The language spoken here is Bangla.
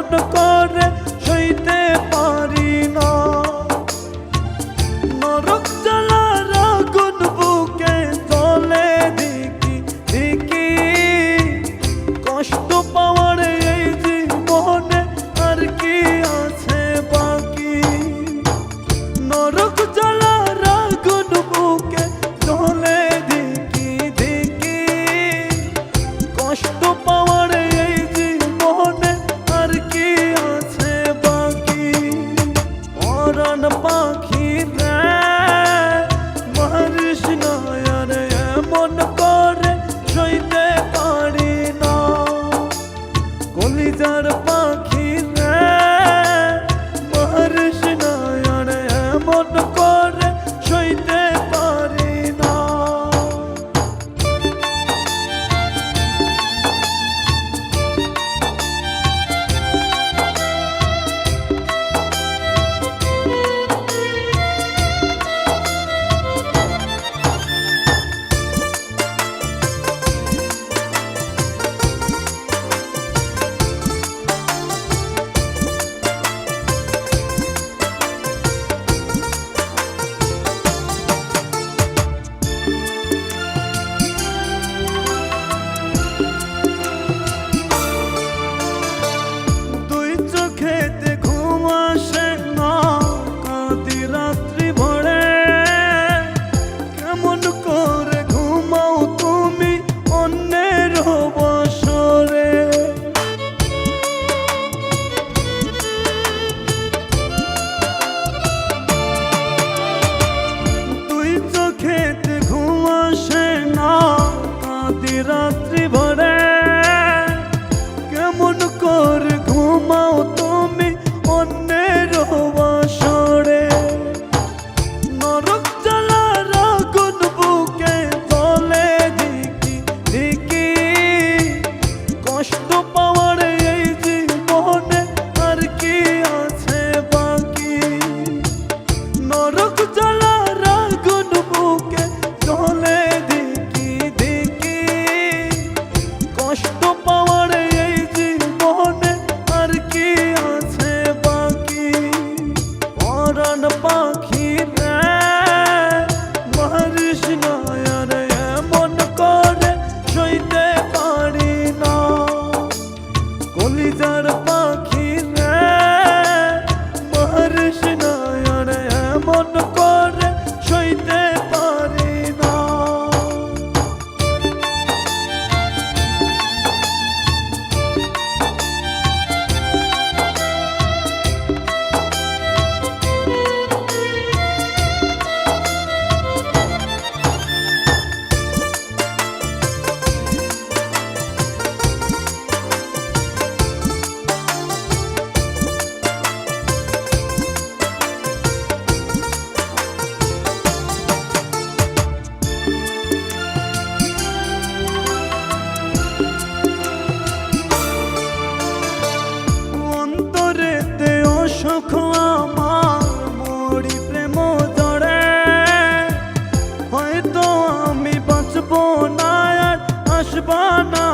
এমন করে সইতে পারি না। নরক জ্বালার আগুন বুকে জ্বলে দেখি দেখি, কষ্ট পাওয়ার এই জীবনে আর কি আছে বাকি। নরক জ্বালার আগুন বুকে জ্বলে দেখি দেখি, কষ্ট পাওয়ার এই জীবনে আর কি আছে বাকি। পরাণ পাখি রে মারিস না আর এমন করে সইতে পারি না। কলিজার পাখি রে মারিস না আর এমন করে সইতে পারি না। দুই চোখেতে ঘুম আসে না, কাঁদি রাত্রি ভরে। কেমন করে ঘুমাও তুমি অন্যের বসরে। দুই চোখেতে ঘুম আসে না, কাঁদি রাত্রি ভরে। কেমন করে ঘুমাও তুমি অন্যের বাসরে। নরক জ্বালার আগুন বুকে জ্বলে দেখি দেখি, কষ্ট পাওয়ার এই জীবনে আর কি আছে বাকি। নরক জ্বালার আগুন বুকে জ্বলে দেখি দেখি, কষ্ট পাওয়ার এই জীবনে আর কি আছে বাকি। পরাণ পাখি রে মারিস না আর এমন করে সইতে পারি না। কলিজার পাখি রে মারিস না আর এমন করে সইতে পারি না। অন্তরেতে অসুখ আমার মরি প্রেম জড়ে। হয়তো আমি বাঁচব না আর আসবা না